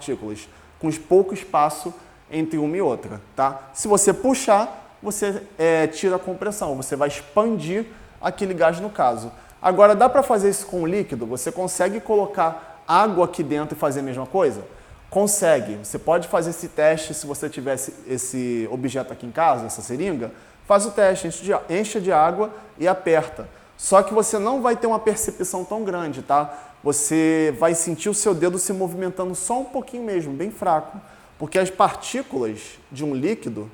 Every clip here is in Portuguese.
partículas com pouco espaço entre uma e outra, tá? Se você puxar, você tira a compressão, você vai expandir aquele gás no caso. Agora, dá para fazer isso com líquido? Você consegue colocar água aqui dentro e fazer a mesma coisa? Consegue. Você pode fazer esse teste se você tivesse esse objeto aqui em casa, essa seringa. Faz o teste, enche de água e aperta. Só que você não vai ter uma percepção tão grande, tá? Você vai sentir o seu dedo se movimentando só um pouquinho mesmo, bem fraco. Porque as partículas de um líquido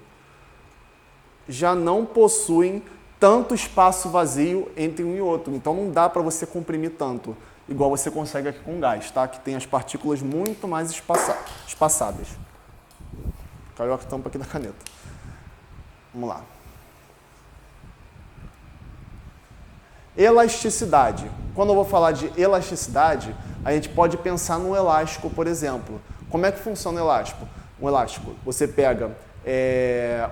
já não possuem tanto espaço vazio entre um e outro. Então não dá para você comprimir tanto, igual você consegue aqui com gás, tá? Que tem as partículas muito mais espaçadas. Caiu a tampa aqui da caneta. Vamos lá. Elasticidade. Quando eu vou falar de elasticidade, a gente pode pensar no elástico, por exemplo. Como é que funciona o elástico? Um elástico, você pega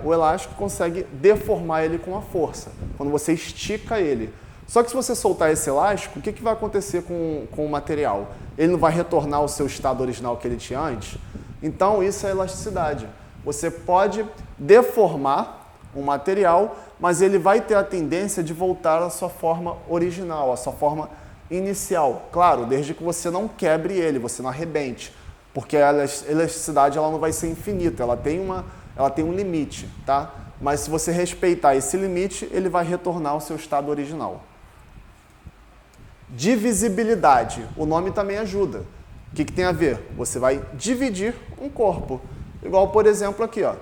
o elástico, consegue deformar ele com a força, quando você estica ele. Só que se você soltar esse elástico, o que vai acontecer com o material? Ele não vai retornar ao seu estado original que ele tinha antes? Então, isso é elasticidade. Você pode deformar um material, mas ele vai ter a tendência de voltar à sua forma original, à sua forma inicial. Claro, desde que você não quebre ele, você não arrebente, porque a elasticidade ela não vai ser infinita, ela tem um limite, tá? Mas se você respeitar esse limite, ele vai retornar ao seu estado original. Divisibilidade, o nome também ajuda. O que tem a ver? Você vai dividir um corpo. Igual, por exemplo, aqui, ó.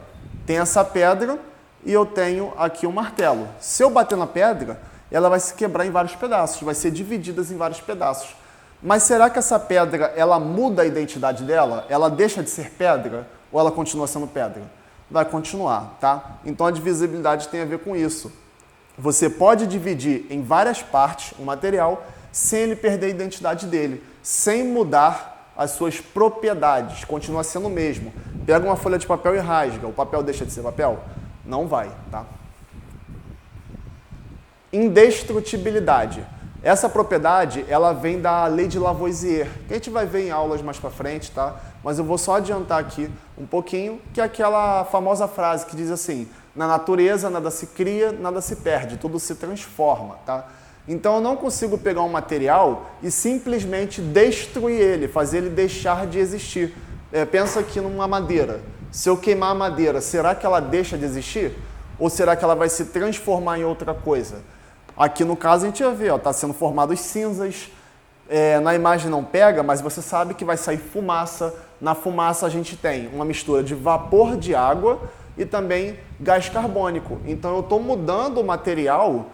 Tem essa pedra e eu tenho aqui um martelo. Se eu bater na pedra, ela vai se quebrar em vários pedaços, vai ser dividida em vários pedaços. Mas será que essa pedra, ela muda a identidade dela? Ela deixa de ser pedra ou ela continua sendo pedra? Vai continuar, tá? Então a divisibilidade tem a ver com isso. Você pode dividir em várias partes o material sem ele perder a identidade dele, sem mudar as suas propriedades, continua sendo o mesmo. Pega uma folha de papel e rasga, o papel deixa de ser papel? Não vai, tá? Indestrutibilidade. Essa propriedade, ela vem da lei de Lavoisier, que a gente vai ver em aulas mais para frente, tá? Mas eu vou só adiantar aqui um pouquinho, que é aquela famosa frase que diz assim: na natureza nada se cria, nada se perde, tudo se transforma, tá? Então eu não consigo pegar um material e simplesmente destruir ele, fazer ele deixar de existir. Pensa aqui numa madeira. Se eu queimar a madeira, será que ela deixa de existir? Ou será que ela vai se transformar em outra coisa? Aqui no caso a gente vai ver, está sendo formado cinzas, na imagem não pega, mas você sabe que vai sair fumaça. Na fumaça a gente tem uma mistura de vapor de água e também gás carbônico. Então eu estou mudando o material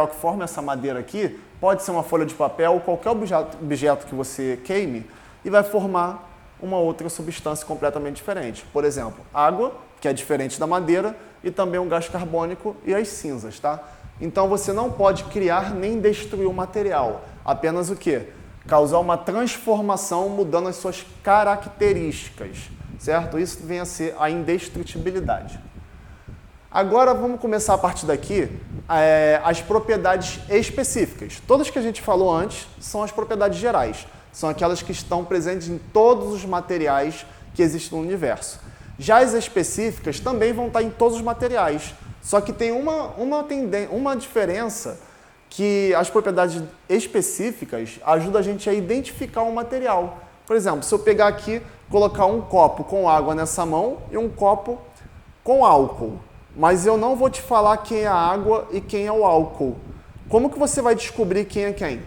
que forma essa madeira aqui, pode ser uma folha de papel, qualquer objeto que você queime, e vai formar uma outra substância completamente diferente. Por exemplo, água, que é diferente da madeira, e também um gás carbônico e as cinzas, tá? Então você não pode criar nem destruir o material, apenas o quê? Causar uma transformação mudando as suas características, certo? Isso vem a ser a indestrutibilidade. Agora vamos começar a partir daqui as propriedades específicas. Todas que a gente falou antes são as propriedades gerais, são aquelas que estão presentes em todos os materiais que existem no universo. Já as específicas também vão estar em todos os materiais, só que tem uma diferença, que as propriedades específicas ajudam a gente a identificar um material. Por exemplo, se eu pegar aqui, colocar um copo com água nessa mão e um copo com álcool, mas eu não vou te falar quem é a água e quem é o álcool. Como que você vai descobrir quem é quem?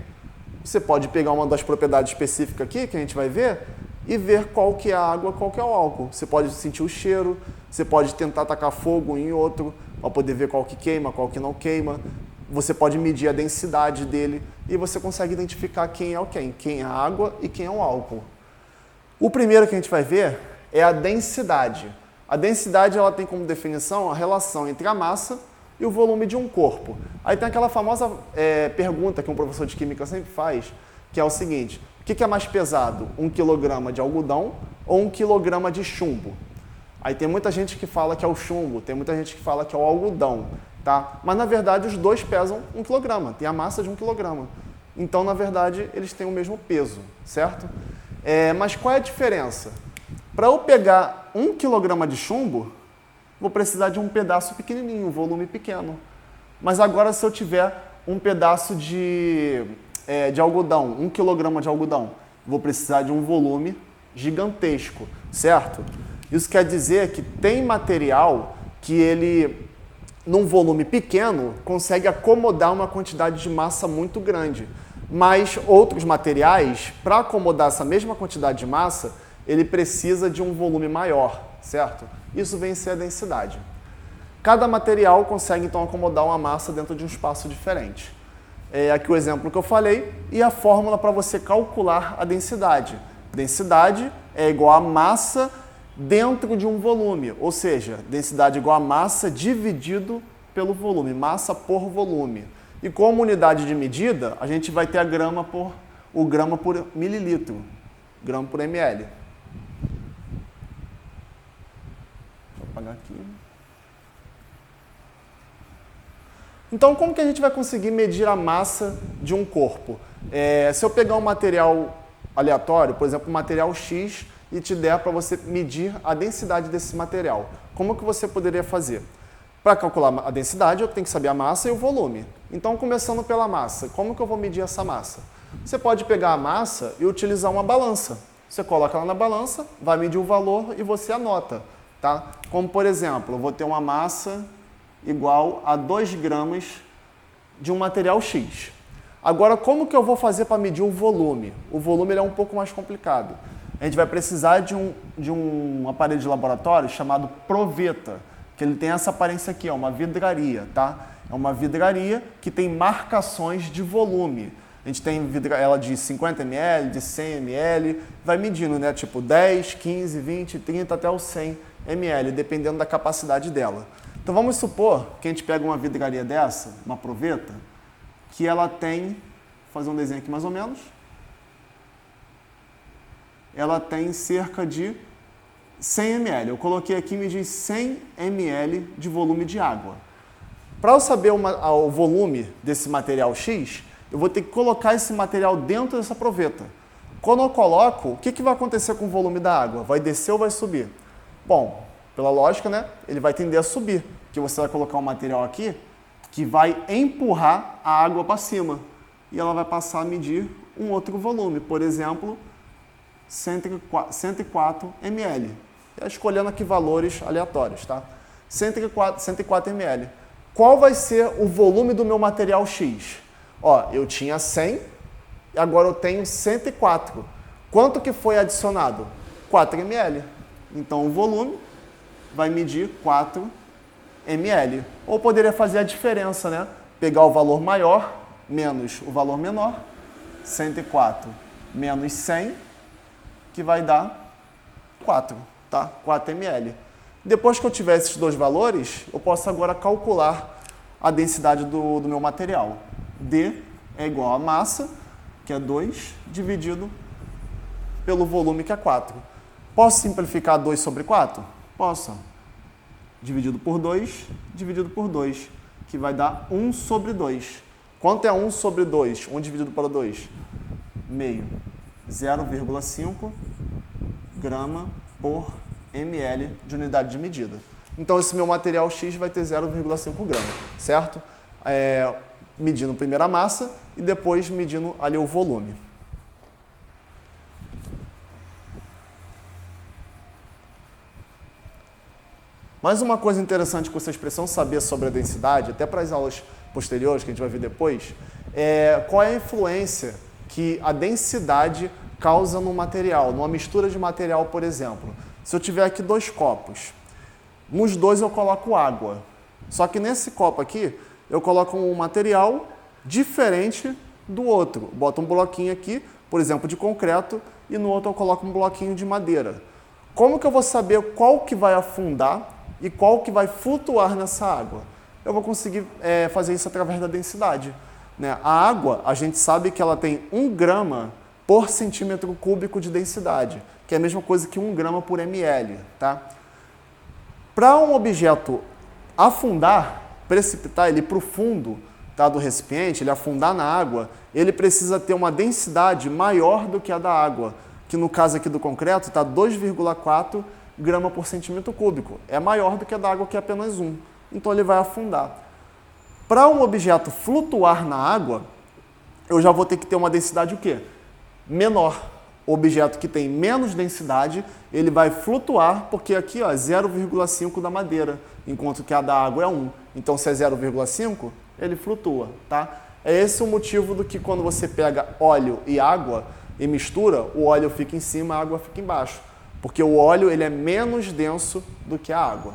Você pode pegar uma das propriedades específicas aqui, que a gente vai ver, e ver qual que é a água, qual que é o álcool. Você pode sentir o cheiro, você pode tentar tacar fogo em outro, para poder ver qual que queima, qual que não queima. Você pode medir a densidade dele e você consegue identificar quem é o quem é a água e quem é o álcool. O primeiro que a gente vai ver é a densidade. A densidade ela tem como definição a relação entre a massa e o volume de um corpo. Aí tem aquela famosa pergunta que um professor de química sempre faz, que é o seguinte: o que é mais pesado, 1 kg de algodão ou 1 kg de chumbo? Aí tem muita gente que fala que é o chumbo, tem muita gente que fala que é o algodão, tá? Mas na verdade os dois pesam 1 kg, tem a massa de 1 kg. Então na verdade eles têm o mesmo peso, certo? Mas qual é a diferença? Para eu pegar 1 kg de chumbo, vou precisar de um pedaço pequenininho, um volume pequeno. Mas agora se eu tiver um pedaço de algodão, 1 kg de algodão, vou precisar de um volume gigantesco, certo? Isso quer dizer que tem material que ele, num volume pequeno, consegue acomodar uma quantidade de massa muito grande. Mas outros materiais, para acomodar essa mesma quantidade de massa, ele precisa de um volume maior, certo? Isso vem a ser a densidade. Cada material consegue, então, acomodar uma massa dentro de um espaço diferente. Aqui o exemplo que eu falei e a fórmula para você calcular a densidade. Densidade é igual a massa dentro de um volume, ou seja, densidade é igual a massa dividido pelo volume, massa por volume. E como unidade de medida, a gente vai ter o grama por mililitro, grama por ml. Deixa eu apagar aqui. Então, como que a gente vai conseguir medir a massa de um corpo? Se eu pegar um material aleatório, por exemplo, um material X, e te der para você medir a densidade desse material, como que você poderia fazer? Para calcular a densidade, eu tenho que saber a massa e o volume. Então, começando pela massa, como que eu vou medir essa massa? Você pode pegar a massa e utilizar uma balança. Você coloca ela na balança, vai medir o valor e você anota, tá? Como, por exemplo, eu vou ter uma massa igual a 2 gramas de um material X. Agora, como que eu vou fazer para medir o volume? O volume ele é um pouco mais complicado. A gente vai precisar de um aparelho de laboratório chamado proveta, que ele tem essa aparência aqui, é uma vidraria, tá? É uma vidraria que tem marcações de volume. A gente tem ela de 50 ml, de 100 ml, vai medindo, né? Tipo 10, 15, 20, 30 até os 100 ml, dependendo da capacidade dela. Então vamos supor que a gente pega uma vidraria dessa, uma proveta, que ela tem, vou fazer um desenho aqui mais ou menos, ela tem cerca de 100 ml. Eu coloquei aqui e medi 100 ml de volume de água. Para eu saber o volume desse material X, eu vou ter que colocar esse material dentro dessa proveta. Quando eu coloco, o que vai acontecer com o volume da água? Vai descer ou vai subir? Bom, pela lógica, né, ele vai tender a subir, porque você vai colocar um material aqui que vai empurrar a água para cima e ela vai passar a medir um outro volume, por exemplo, 104 ml. Escolhendo aqui valores aleatórios, tá? 104 ml. Qual vai ser o volume do meu material X? Ó, eu tinha 100 e agora eu tenho 104. Quanto que foi adicionado? 4 ml. Então o volume vai medir 4 ml. Ou poderia fazer a diferença, né? Pegar o valor maior menos o valor menor, 104 menos 100, que vai dar 4, tá? 4 ml. Depois que eu tiver esses dois valores, eu posso agora calcular a densidade do meu material. D é igual a massa, que é 2, dividido pelo volume, que é 4. Posso simplificar 2 sobre 4? Posso. Dividido por 2, que vai dar 1 sobre 2. Quanto é 1 sobre 2? 1 dividido por 2? Meio. 0,5 grama por ml de unidade de medida. Então, esse meu material X vai ter 0,5 grama, certo? Medindo primeiro a massa e depois medindo ali o volume. Mais uma coisa interessante que vocês precisam saber sobre a densidade, até para as aulas posteriores, que a gente vai ver depois, qual é a influência que a densidade causa no material, numa mistura de material, por exemplo. Se eu tiver aqui 2 copos, nos 2 eu coloco água. Só que nesse copo aqui, eu coloco um material diferente do outro. Boto um bloquinho aqui, por exemplo, de concreto, e no outro eu coloco um bloquinho de madeira. Como que eu vou saber qual que vai afundar e qual que vai flutuar nessa água? Eu vou conseguir fazer isso através da densidade, né? A água, a gente sabe que ela tem 1 grama por centímetro cúbico de densidade, que é a mesma coisa que 1 grama por ml, tá? Para um objeto afundar, precipitar ele para o fundo, tá, do recipiente, ele afundar na água, ele precisa ter uma densidade maior do que a da água. que no caso aqui do concreto está 2,4 gramas por centímetro cúbico. É maior do que a da água, que é apenas 1. Então ele vai afundar. Para um objeto flutuar na água, eu já vou ter que ter uma densidade o quê? Menor. O objeto que tem menos densidade, ele vai flutuar, porque aqui ó, é 0,5 da madeira, enquanto que a da água é 1. Então, se é 0,5, ele flutua, tá? É esse o motivo do que quando você pega óleo e água e mistura, o óleo fica em cima, a água fica embaixo. Porque o óleo ele é menos denso do que a água.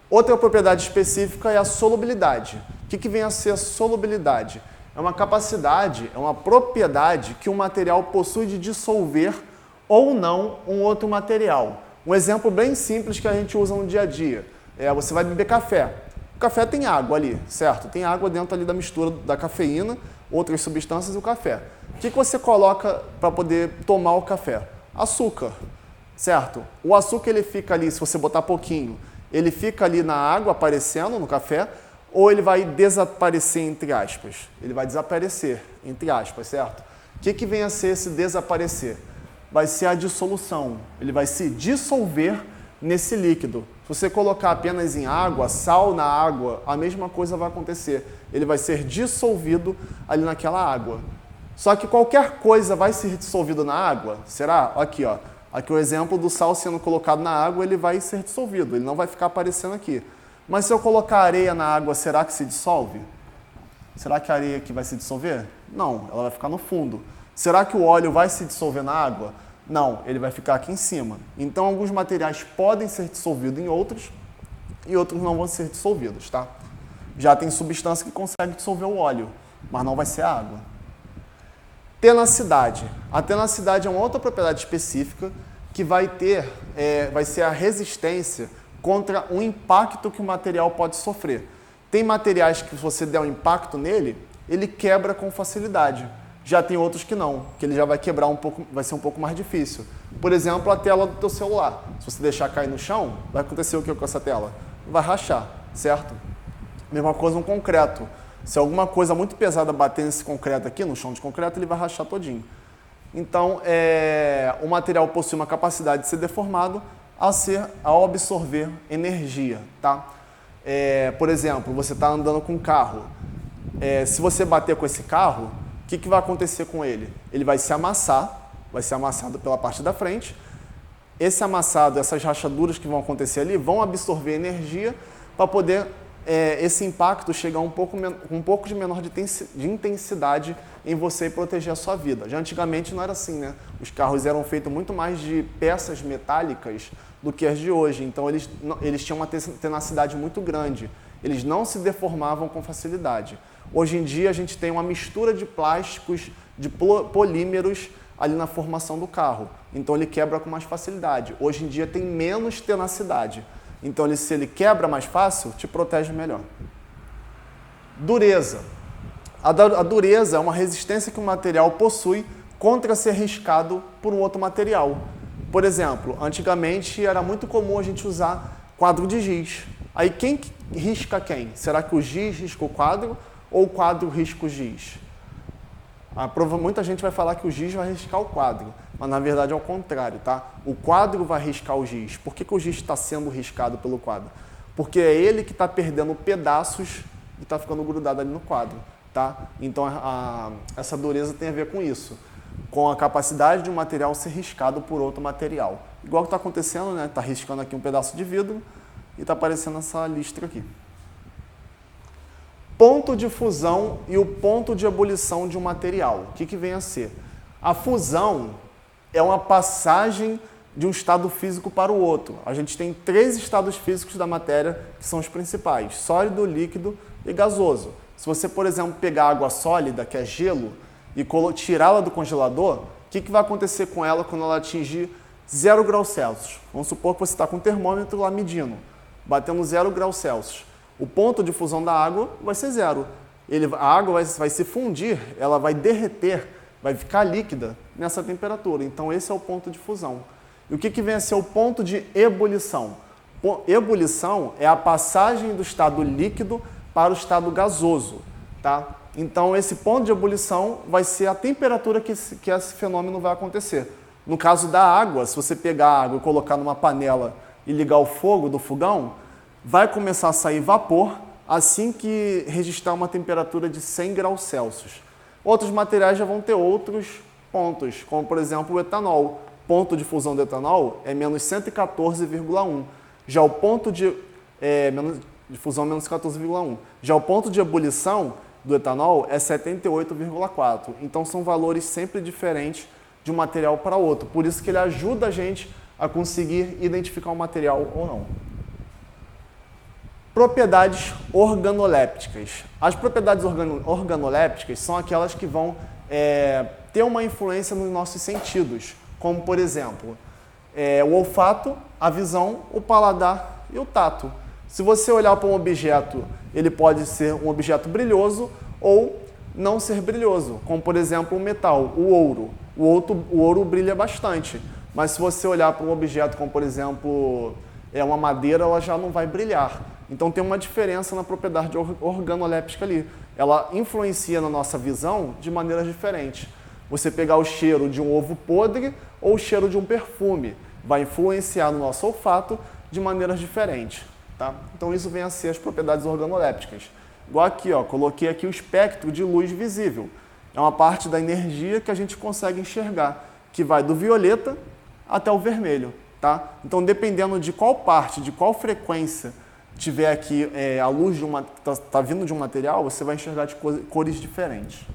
Outra propriedade específica é a solubilidade. O que vem a ser a solubilidade? É uma capacidade, é uma propriedade que um material possui de dissolver ou não um outro material. Um exemplo bem simples que a gente usa no dia a dia é você vai beber café. O café tem água ali, certo? Tem água dentro ali da mistura da cafeína, outras substâncias e o café. O que você coloca para poder tomar o café? Açúcar, certo? O açúcar ele fica ali, se você botar pouquinho, ele fica ali na água aparecendo no café, ou ele vai desaparecer, entre aspas? Ele vai desaparecer, entre aspas, certo? O que vem a ser esse desaparecer? Vai ser a dissolução. Ele vai se dissolver nesse líquido. Se você colocar apenas em água, sal na água, a mesma coisa vai acontecer. Ele vai ser dissolvido ali naquela água. Só que qualquer coisa vai ser dissolvido na água? Será? Aqui, ó. Aqui o exemplo do sal sendo colocado na água, ele vai ser dissolvido. Ele não vai ficar aparecendo aqui. Mas se eu colocar areia na água, será que se dissolve? Será que a areia aqui vai se dissolver? Não, ela vai ficar no fundo. Será que o óleo vai se dissolver na água? Não, ele vai ficar aqui em cima. Então, alguns materiais podem ser dissolvidos em outros e outros não vão ser dissolvidos, tá? Já tem substância que consegue dissolver o óleo, mas não vai ser a água. Tenacidade. A tenacidade é uma outra propriedade específica que vai ser a resistência contra o impacto que o material pode sofrer. Tem materiais que se você der um impacto nele, ele quebra com facilidade. Já tem outros que não, que ele já vai quebrar um pouco, vai ser um pouco mais difícil. Por exemplo, a tela do teu celular. Se você deixar cair no chão, vai acontecer o que com essa tela? Vai rachar, certo? Mesma coisa um concreto. Se alguma coisa muito pesada bater nesse concreto aqui, no chão de concreto, ele vai rachar todinho. Então, o material possui uma capacidade de ser deformado ao absorver energia, tá? Por exemplo, você está andando com um carro. Se você bater com esse carro, o que vai acontecer com ele? Ele vai se amassar, vai ser amassado pela parte da frente. Esse amassado, essas rachaduras que vão acontecer ali, vão absorver energia para poder esse impacto chegar um pouco de menor de intensidade em você e proteger a sua vida. Já antigamente não era assim, né? Os carros eram feitos muito mais de peças metálicas do que as de hoje. Então eles tinham uma tenacidade muito grande. Eles não se deformavam com facilidade. Hoje em dia a gente tem uma mistura de plásticos, de polímeros ali na formação do carro. Então ele quebra com mais facilidade. Hoje em dia tem menos tenacidade. Então se ele quebra mais fácil, te protege melhor. Dureza. A dureza é uma resistência que o material possui contra ser riscado por um outro material. Por exemplo, antigamente era muito comum a gente usar quadro de giz. Aí quem risca quem? Será que o giz risca o quadro ou o quadro risca o giz? Muita gente vai falar que o giz vai riscar o quadro, mas na verdade é o contrário, tá? O quadro vai riscar o giz. Por que o giz está sendo riscado pelo quadro? Porque é ele que está perdendo pedaços e está ficando grudado ali no quadro, tá? Então essa dureza tem a ver com isso, com a capacidade de um material ser riscado por outro material. Igual que está acontecendo, né? Está riscando aqui um pedaço de vidro e está aparecendo essa listra aqui. Ponto de fusão e o ponto de ebulição de um material. O que vem a ser? A fusão é uma passagem de um estado físico para o outro. A gente tem 3 estados físicos da matéria que são os principais: sólido, líquido e gasoso. Se você, por exemplo, pegar água sólida, que é gelo, e tirá-la do congelador, o que vai acontecer com ela quando ela atingir 0 graus Celsius? Vamos supor que você está com um termômetro lá medindo, batendo 0 graus Celsius. O ponto de fusão da água vai ser 0. A água vai se fundir, ela vai derreter, vai ficar líquida nessa temperatura. Então esse é o ponto de fusão. E o que vem a ser o ponto de ebulição? Ebulição é a passagem do estado líquido para o estado gasoso, tá? Então, esse ponto de ebulição vai ser a temperatura que esse fenômeno vai acontecer. No caso da água, se você pegar a água e colocar numa panela e ligar o fogo do fogão, vai começar a sair vapor assim que registrar uma temperatura de 100 graus Celsius. Outros materiais já vão ter outros pontos, como por exemplo o etanol. Ponto de fusão do etanol é menos 114,1. Já o ponto de fusão menos 14,1. Já o ponto de ebulição do etanol é 78,4. Então são valores sempre diferentes de um material para outro. Por isso que ele ajuda a gente a conseguir identificar um material ou não. Propriedades organolépticas. As propriedades organolépticas são aquelas que vão ter uma influência nos nossos sentidos, como por exemplo, o olfato, a visão, o paladar e o tato. Se você olhar para um objeto, ele pode ser um objeto brilhoso ou não ser brilhoso, como por exemplo o metal, o ouro. O ouro brilha bastante, mas se você olhar para um objeto como por exemplo uma madeira, ela já não vai brilhar. Então tem uma diferença na propriedade organoléptica ali. Ela influencia na nossa visão de maneiras diferentes. Você pegar o cheiro de um ovo podre ou o cheiro de um perfume, vai influenciar no nosso olfato de maneiras diferentes. Tá? Então isso vem a ser as propriedades organolépticas. Igual aqui, ó, coloquei aqui o espectro de luz visível. É uma parte da energia que a gente consegue enxergar, que vai do violeta até o vermelho. Tá? Então dependendo de qual parte, de qual frequência tiver aqui a luz está vindo de um material, você vai enxergar de cores diferentes.